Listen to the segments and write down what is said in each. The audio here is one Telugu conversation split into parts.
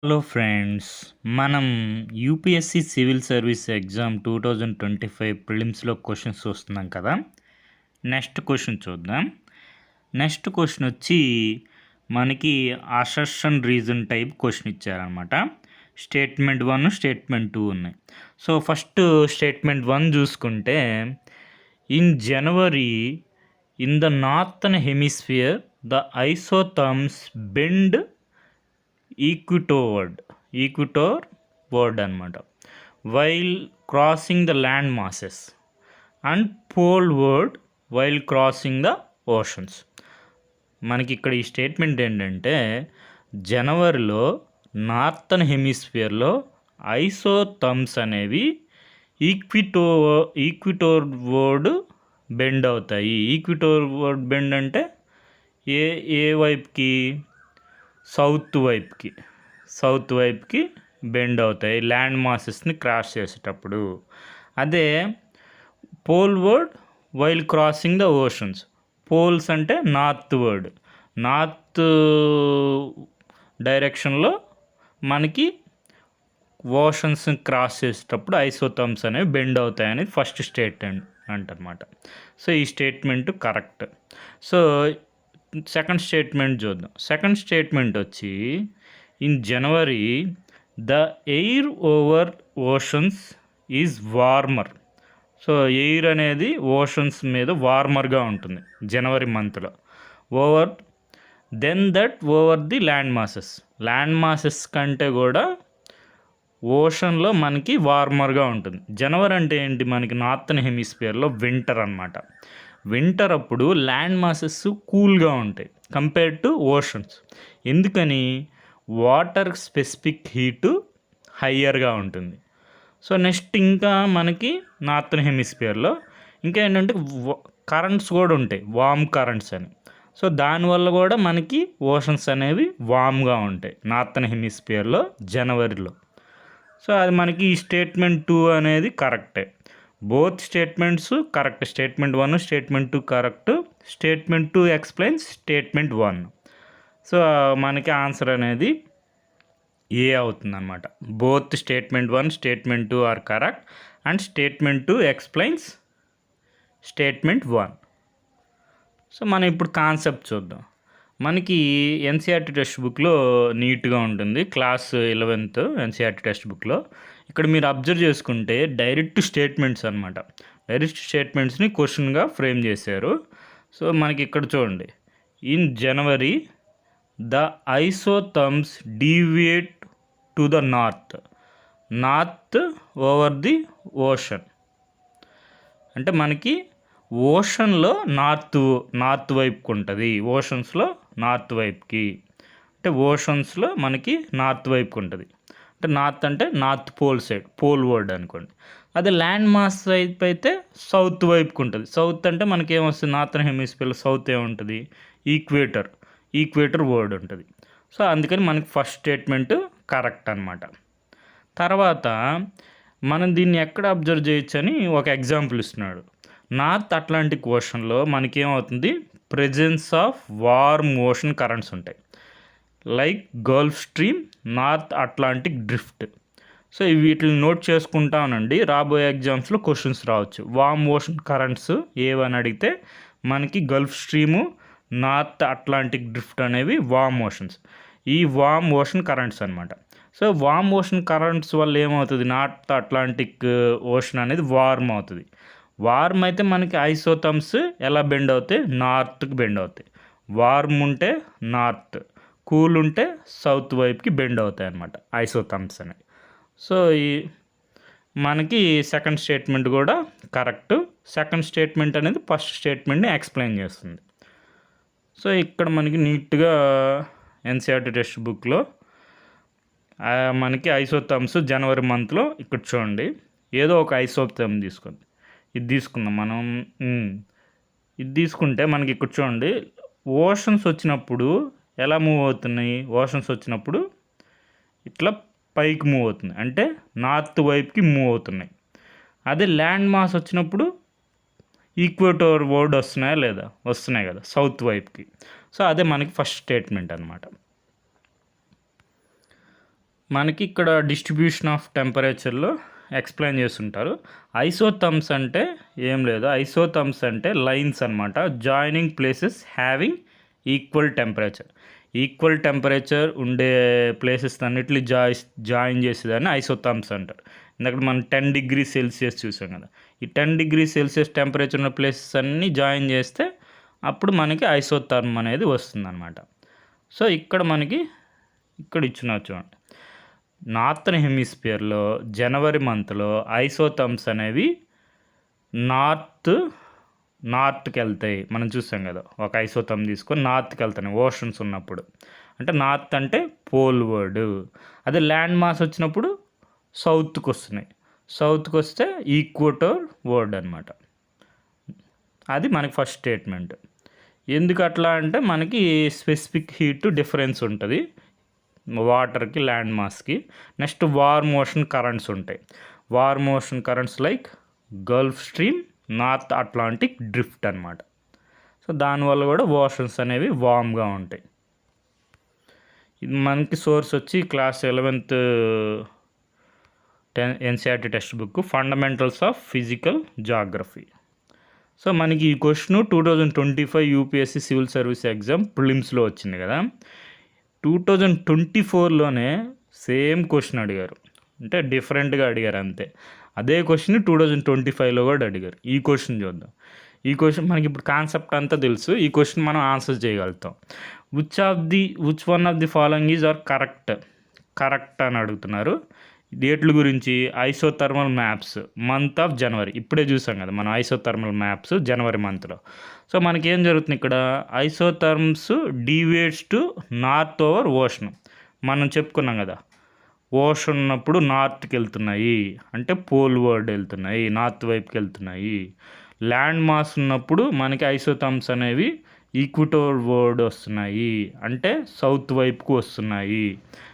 హలో ఫ్రెండ్స్, మనం యూపీఎస్సి సివిల్ సర్వీస్ ఎగ్జామ్ 2025 ప్రిలిమ్స్లో క్వశ్చన్స్ చూస్తున్నాం కదా. నెక్స్ట్ క్వశ్చన్ చూద్దాం. నెక్స్ట్ క్వశ్చన్ వచ్చి మనకి అసర్షన్ రీజన్ టైప్ క్వశ్చన్ ఇచ్చారనమాట. స్టేట్మెంట్ 1, స్టేట్మెంట్ 2 ఉన్నాయి. సో ఫస్ట్ స్టేట్మెంట్ 1 చూసుకుంటే, in January in the northern hemisphere the isotherms bend equatorward అనమాట, while crossing the land masses and poleward while crossing the oceans. మనకి ఇక్కడ ఈ స్టేట్మెంట్ ఏంటంటే, జనవరిలో నార్థన్ హెమిస్ఫియర్లో ఐసోథర్మ్స్ అనేవి ఈక్విటోర్ వర్డ్ బెండ్ అవుతాయి. ఈక్విటోర్ వర్డ్ బెండ్ అంటే ఏ వైపుకి? సౌత్ వైపుకి బెండ్ అవుతాయి ల్యాండ్ మాసెస్ని క్రాస్ చేసేటప్పుడు. అదే poleward while crossing the oceans. Poles అంటే నార్త్ డైరెక్షన్లో మనకి ఓషన్స్ క్రాస్ చేసేటప్పుడు ఐసోథర్మ్స్ అనేవి బెండ్ అవుతాయి అనేది ఫస్ట్ స్టేట్మెంట్ అంటనమాట. సో ఈ statement correct. So second statement చూద్దాం. సెకండ్ స్టేట్మెంట్ వచ్చి, in January the air over oceans is warmer. So air అనేది ఓషన్స్ మీద వార్మర్గా ఉంటుంది జనవరి మంత్లో. ఓవర్ ది ల్యాండ్ మాసెస్ కంటే కూడా ఓషన్లో మనకి వార్మర్గా ఉంటుంది. జనవరి అంటే ఏంటి? మనకి నార్థన్ హెమిస్ఫియర్లో వింటర్ అనమాట. వింటర్ అప్పుడు ల్యాండ్ మాసెస్ కూల్గా ఉంటాయి కంపేర్డ్ టు ఓషన్స్. ఎందుకని? వాటర్ స్పెసిఫిక్ హీటు హయ్యర్గా ఉంటుంది. సో నెక్స్ట్ ఇంకా మనకి నార్థన్ హెమిస్ఫియర్లో ఇంకా ఏంటంటే కరెంట్స్ కూడా ఉంటాయి, వామ్ కరెంట్స్ అని. సో దానివల్ల కూడా మనకి ఓషన్స్ అనేవి వామ్గా ఉంటాయి నార్థన్ హెమిస్ఫియర్లో జనవరిలో. సో అది మనకి ఈ స్టేట్మెంట్ 2 అనేది కరెక్టే. Both statements correct. Statement 1, statement 2 correct. Statement 2 explains statement 1. So మనకి ఆన్సర్ అనేది ఏ అవుతుందన్నమాట. Both statement 1, statement 2 are correct and statement 2 explains statement 1. So మనం ఇప్పుడు కాన్సెప్ట్ చూద్దాం. మనకి ఎన్సీఆర్టీ టెక్స్ట్ బుక్లో నీట్గా ఉంటుంది, క్లాస్ 11th ఎన్సీఆర్టీ టెక్స్ట్ బుక్లో. ఇక్కడ మీరు అబ్జర్వ్ చేసుకుంటే డైరెక్ట్ స్టేట్మెంట్స్ అనమాట. డైరెక్ట్ స్టేట్మెంట్స్ని క్వశ్చన్గా ఫ్రేమ్ చేశారు. సో మనకి ఇక్కడ చూడండి, in January the isotherms deviate to the north over the ocean. అంటే మనకి ఓషన్లో నార్త్ వైపుకి ఉంటుంది. ఓషన్స్లో నార్త్ వైపుకి అంటే ఓషన్స్లో మనకి నార్త్ వైపుకి ఉంటుంది. అంటే north pole side, poleward అనుకోండి. అదే ల్యాండ్ మాస్ వైపు అయితే సౌత్ వైపుకి ఉంటుంది. సౌత్ అంటే మనకి ఏమొస్తుంది? నార్థన్ హెమిస్ఫియర్లో సౌత్ ఏముంటుంది? ఈక్వేటర్ వర్డ్ ఉంటుంది. సో అందుకని మనకి ఫస్ట్ స్టేట్మెంట్ కరెక్ట్ అనమాట. తర్వాత మనం దీన్ని ఎక్కడ అబ్జర్వ్ చేయొచ్చు అని ఒక ఎగ్జాంపుల్ ఇస్తున్నాడు. నార్త్ అట్లాంటిక్ ఓషన్లో మనకేమవుతుంది? Presence of warm ocean currents ఉంటాయి, like Gulf Stream, North Atlantic Drift. So వీటిని నోట్ చేసుకుంటానండి, రాబోయే ఎగ్జామ్స్లో క్వశ్చన్స్ రావచ్చు. వార్మ్ ఓషన్ కరెంట్స్ ఏవని అడిగితే మనకి Gulf Stream, North Atlantic Drift అనేవి వార్మ్ ఓషన్స్. ఈ వార్మ్ ఓషన్ కరెంట్స్ అనమాట. సో వార్మ్ ఓషన్ కరెంట్స్ వల్ల ఏమవుతుంది? నార్త్ అట్లాంటిక్ ఓషన్ అనేది వార్మ్ అవుతుంది. వార్మ్ అయితే మనకి ఐసోథర్మ్స్ ఎలా బెండ్ అవుతాయి? నార్త్కి బెండ్ అవుతాయి. వార్మ్ ఉంటే నార్త్, కూల్ ఉంటే సౌత్ వైపుకి బెండ్ అవుతాయి అన్నమాట ఐసోథర్మ్స్ అనేవి. సో ఈ మనకి సెకండ్ స్టేట్మెంట్ కూడా కరెక్ట్. సెకండ్ స్టేట్మెంట్ అనేది ఫస్ట్ స్టేట్మెంట్ని ఎక్స్ప్లెయిన్ చేస్తుంది. సో ఇక్కడ మనకి నీట్గా ఎన్సీఆర్టీ టెక్స్ట్ బుక్లో మనకి ఐసోథర్మ్స్ జనవరి మంత్లో ఇక్కడ చూడండి, ఏదో ఒక ఐసోథర్మ్ తీసుకోండి. ఇది తీసుకుందాం మనం. ఇది తీసుకుంటే మనకి ఇక్కడ చూడండి, ఓషన్స్ వచ్చినప్పుడు ఎలా మూవ్ అవుతున్నాయి? ఓషన్స్ వచ్చినప్పుడు ఇట్లా పైకి మూవ్ అవుతుంది, అంటే నార్త్ వైపుకి మూవ్ అవుతున్నాయి. అదే ల్యాండ్ మాస్ వచ్చినప్పుడు ఈక్వేటర్ వర్డ్ వస్తున్నాయి కదా సౌత్ వైపుకి. సో అదే మనకి ఫస్ట్ స్టేట్మెంట్ అనమాట. మనకి ఇక్కడ డిస్ట్రిబ్యూషన్ ఆఫ్ టెంపరేచర్లో ఎక్స్ప్లెయిన్ చేస్తుంటారు. ఐసోథర్మ్స్ అంటే ఏం లేదు. ఐసోథర్మ్స్ అంటే లైన్స్ అనమాట, joining places having equal temperature. Equal temperature ఉండే ప్లేసెస్ అన్నిటిని జాయిన్ చేసేదాన్ని ఐసోథర్మ్స్ అంటారు. ఇందాక మనం 10 డిగ్రీ సెల్సియస్ చూసాం కదా, ఈ 10 డిగ్రీ సెల్సియస్ టెంపరేచర్ ఉన్న ప్లేసెస్ అన్నీ జాయిన్ చేస్తే అప్పుడు మనకి ఐసోథర్మ్ అనేది వస్తుందన్నమాట. సో ఇక్కడ మనకి ఇక్కడ ఇచ్చిన చూడండి, నార్థన్ హెమిస్ఫియర్లో జనవరి మంత్లో ఐసోథర్మ్స్ అనేవి నార్త్కి వెళ్తాయి. మనం చూసాం కదా, ఒక ఐసోథర్మ్ తీసుకొని నార్త్కి వెళ్తాయి ఓషన్స్ ఉన్నప్పుడు. అంటే నార్త్ అంటే పోల్ వర్డ్. అదే ల్యాండ్ మాస్ వచ్చినప్పుడు సౌత్కి వస్తున్నాయి. సౌత్కి వస్తే ఈక్వటోర్ వర్డ్ అనమాట. అది మనకి ఫస్ట్ స్టేట్మెంట్. ఎందుకు అట్లా అంటే మనకి స్పెసిఫిక్ హీట్ డిఫరెన్స్ ఉంటుంది వాటర్కి, ల్యాండ్ మాస్కి. నెక్స్ట్ వార్మ్ ఓషన్ కరెంట్స్ ఉంటాయి. Warm ocean currents like Gulf Stream, North Atlantic Drift అనమాట. సో దానివల్ల కూడా ఓషన్స్ అనేవి వార్మ్గా ఉంటాయి. ఇది మనకి సోర్స్ వచ్చి class 11th NCERT text book fundamentals of physical geography. So మనకి ఈ question 2025 UPSC civil service exam ప్రిలిమ్స్లో వచ్చింది కదా. 2024లోనే సేమ్ క్వశ్చన్ అడిగారు, అంటే డిఫరెంట్గా అడిగారు అంతే. అదే క్వశ్చన్ 2025లో కూడా అడిగారు. ఈ క్వశ్చన్ చూద్దాం. ఈ క్వశ్చన్ మనకి ఇప్పుడు కాన్సెప్ట్ అంతా తెలుసు. ఈ క్వశ్చన్ మనం ఆన్సర్ చేయగలుగుతాం. Which one of the following is are correct అని అడుగుతున్నారు. డేట్ల గురించి isothermal maps month of January, ఇప్పుడే చూసాం కదా మనం ఐసోథర్మల్ మ్యాప్స్ జనవరి మంత్లో. సో మనకి ఏం జరుగుతుంది ఇక్కడ, isotherms deviates to north over ocean. మనం చెప్పుకున్నాం కదా, ఓషన్ ఉన్నప్పుడు నార్త్కి వెళ్తున్నాయి అంటే పోల్ వర్డ్ వెళ్తున్నాయి, నార్త్ వైపుకి వెళ్తున్నాయి. ల్యాండ్ మాస్ ఉన్నప్పుడు మనకి ఐసోథర్మ్స్ అనేవి ఈక్వటోర్ వర్డ్ వస్తున్నాయి అంటే సౌత్ వైపుకు వస్తున్నాయి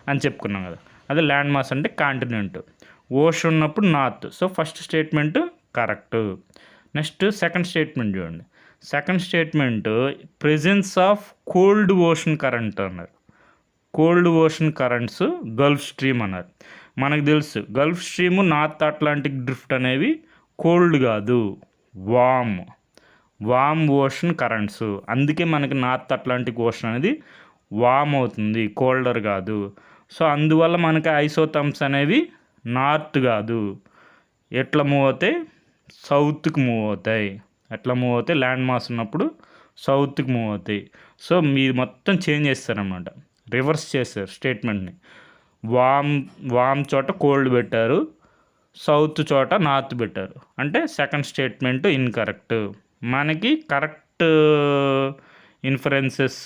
అని చెప్పుకున్నాం కదా. అదే ల్యాండ్ మాస్ అంటే కాంటినెంట్. ఓషన్ ఉన్నప్పుడు north. So first statement correct. Next second statement చూడండి. Second statement presence of cold ocean current అన్నారు. Cold ocean currents Gulf Stream అన్నారు. మనకు తెలుసు Gulf Stream, North Atlantic Drift అనేవి కోల్డ్ కాదు, వామ్ ఓషన్ కరెంట్స్. అందుకే మనకి నార్త్ అట్లాంటిక్ ఓషన్ అనేది వామ్ అవుతుంది, కోల్డర్ కాదు. సో అందువల్ల మనకి ఐసోథర్మ్స్ అనేవి నార్త్ కాదు, ఎట్లా మూవ్ అవుతాయి, సౌత్కి మూవ్ అవుతాయి. ఎట్లా మూవ్ అవుతాయి, ల్యాండ్ మాస్ ఉన్నప్పుడు సౌత్కి మూవ్ అవుతాయి. సో మీరు మొత్తం చేంజ్ చేస్తారనమాట, రివర్స్ చేస్తారు స్టేట్మెంట్ని. వామ్ చోట కోల్డ్ పెట్టారు, సౌత్ చోట నార్త్ పెట్టారు. అంటే సెకండ్ స్టేట్మెంట్ ఇన్కరెక్ట్. మనకి కరెక్ట్ ఇన్ఫరెన్సెస్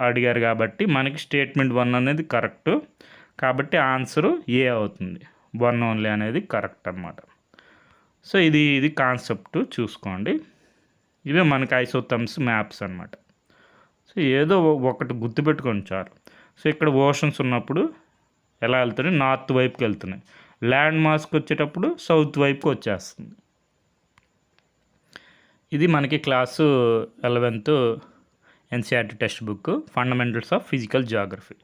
అడిగారు కాబట్టి మనకి స్టేట్మెంట్ 1 అనేది కరెక్ట్. కాబట్టి ఆన్సరు ఏ అవుతుంది, 1 ఓన్లీ అనేది కరెక్ట్ అనమాట. సో ఇది కాన్సెప్ట్ చూసుకోండి. ఇవే మనకి ఐసోథర్మ్స్ మ్యాప్స్ అనమాట. సో ఏదో ఒకటి గుర్తుపెట్టుకోండి చాలు. సో ఇక్కడ ఓషన్స్ ఉన్నప్పుడు ఎలా వెళ్తున్నాయి, నార్త్ వైపుకి వెళ్తున్నాయి. ల్యాండ్ మాస్కి వచ్చేటప్పుడు సౌత్ వైపుకి వచ్చేస్తుంది. ఇది మనకి class 11th NCERT text book fundamentals of physical geography.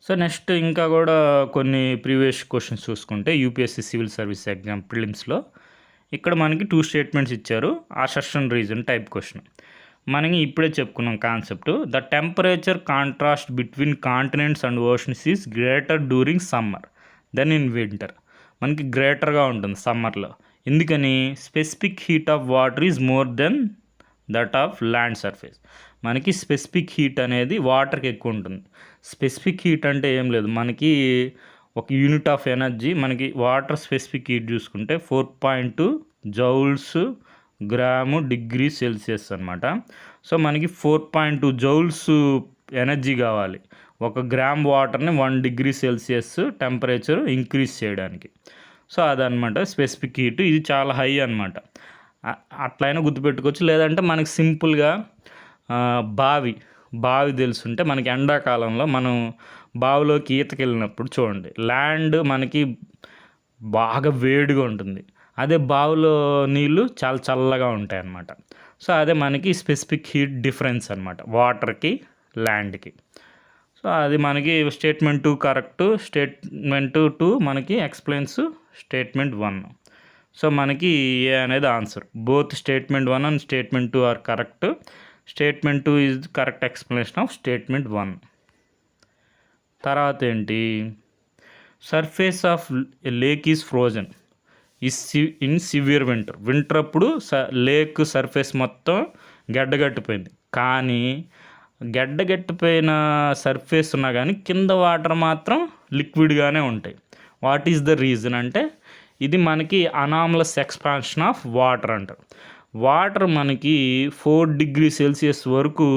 So next ఇంకా కూడా కొన్ని ప్రీవియస్ క్వశ్చన్స్ చూసుకుంటే యూపీఎస్సీ సివిల్ సర్వీస్ ఎగ్జామ్ ప్రిలిమ్స్లో ఇక్కడ మనకి 2 స్టేట్మెంట్స్ ఇచ్చారు. Assertion reason type question. మనకి ఇప్పుడే చెప్పుకున్నాం concept. The temperature contrast between continents and oceans is greater during summer than in winter. మనకి గ్రేటర్గా ఉంటుంది సమ్మర్లో. ఎందుకని, specific heat of water is more than that of land surface. మనకి స్పెసిఫిక్ హీట్ అనేది వాటర్కి ఎక్కువ ఉంటుంది. స్పెసిఫిక్ హీట్ అంటే ఏం లేదు, మనకి ఒక యూనిట్ ఆఫ్ ఎనర్జీ. మనకి వాటర్ స్పెసిఫిక్ హీట్ చూసుకుంటే 4.2 జౌల్స్ గ్రాము డిగ్రీ సెల్సియస్ అనమాట. సో మనకి 4.2 జౌల్స్ ఎనర్జీ కావాలి 1 గ్రామ్ వాటర్ని 1 డిగ్రీ సెల్సియస్ టెంపరేచర్ ఇంక్రీజ్ చేయడానికి. సో అదనమాట స్పెసిఫిక్ హీట్. ఇది చాలా హై అనమాట. అట్లయినా గుర్తుపెట్టుకోవచ్చు. లేదంటే మనకి సింపుల్గా బావి తెలుసుంటే మనకి ఎండాకాలంలో మనం బావిలోకి ఈతకి వెళ్ళినప్పుడు చూడండి, ల్యాండ్ మనకి బాగా వేడిగా ఉంటుంది, అదే బావిలో నీళ్ళు చాలా చల్లగా ఉంటాయి అన్నమాట. సో అదే మనకి స్పెసిఫిక్ హీట్ డిఫరెన్స్ అనమాట వాటర్కి ల్యాండ్కి. సో అది మనకి స్టేట్మెంట్ 2 కరెక్ట్, స్టేట్మెంట్ 2 మనకి ఎక్స్ప్లెయిన్స్ స్టేట్మెంట్ 1. సో మనకి ఏ అనేది answer. Both statement 1 and statement 2 are correct. Statement 2 is correct explanation of statement 1. తర్వాత ఏంటి, surface of lake is frozen in severe winter అప్పుడు లేక్ సర్ఫేస్ మొత్తం గడ్డగట్టిపోయింది. కానీ గడ్డగట్టిపోయిన సర్ఫేస్ ఉన్నా కానీ కింద వాటర్ మాత్రం లిక్విడ్గానే ఉంటాయి. వాట్ ఈజ్ ద రీజన్ అంటే ఇది మనకి అనామలస్ ఎక్స్పాన్షన్ ఆఫ్ వాటర్ అంటారు. వాటర్ మనకి 4 డిగ్రీ సెల్సియస్ వరకు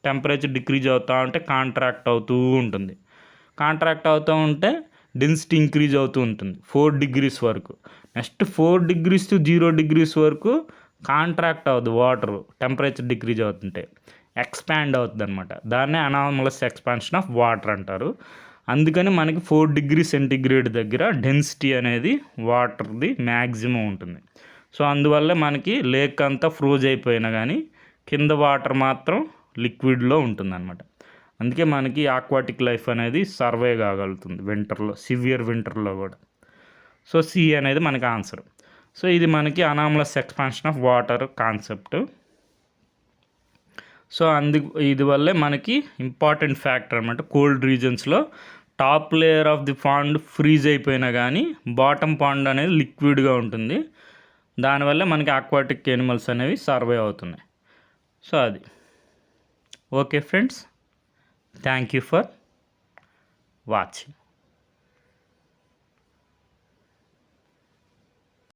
టెంపరేచర్ డిక్రీజ్ అవుతూ ఉంటే కాంట్రాక్ట్ అవుతూ ఉంటుంది. కాంట్రాక్ట్ అవుతూ ఉంటే డెన్సిటీ ఇంక్రీజ్ అవుతూ ఉంటుంది 4 డిగ్రీస్ వరకు. నెక్స్ట్ 4 డిగ్రీస్ టు 0 డిగ్రీస్ వరకు కాంట్రాక్ట్ అవుతుంది వాటర్, టెంపరేచర్ డిక్రీజ్ అవుతుంటే ఎక్స్పాండ్ అవుతుంది అనమాట. దాన్నే అనామలస్ ఎక్స్పాన్షన్ ఆఫ్ వాటర్ అంటారు. అందుకని మనకి 4 డిగ్రీ సెంటిగ్రేడ్ దగ్గర డెన్సిటీ అనేది వాటర్ది మ్యాక్సిమం ఉంటుంది. సో అందువల్ల మనకి లేక్ అంతా ఫ్రోజ్ అయిపోయినా కానీ కింద వాటర్ మాత్రం లిక్విడ్లో ఉంటుందన్నమాట. అందుకే మనకి ఆక్వాటిక్ లైఫ్ అనేది సర్వే కాగలుగుతుంది వింటర్లో, సివియర్ వింటర్లో కూడా. సో సి అనేది మనకి ఆన్సర్. సో ఇది మనకి anomalous expansion of water concept. So ఇది వల్లే మనకి ఇంపార్టెంట్ ఫ్యాక్టర్ అనమాట. కోల్డ్ రీజన్స్లో top layer of the pond freeze అయిపోయినా కానీ బాటమ్ పాండ్ అనేది లిక్విడ్గా ఉంటుంది. దానివల్ల మనకి ఆక్వాటిక్ యానిమల్స్ అనేవి సర్వే అవుతున్నాయి. సో అది okay friends, thank you for watching.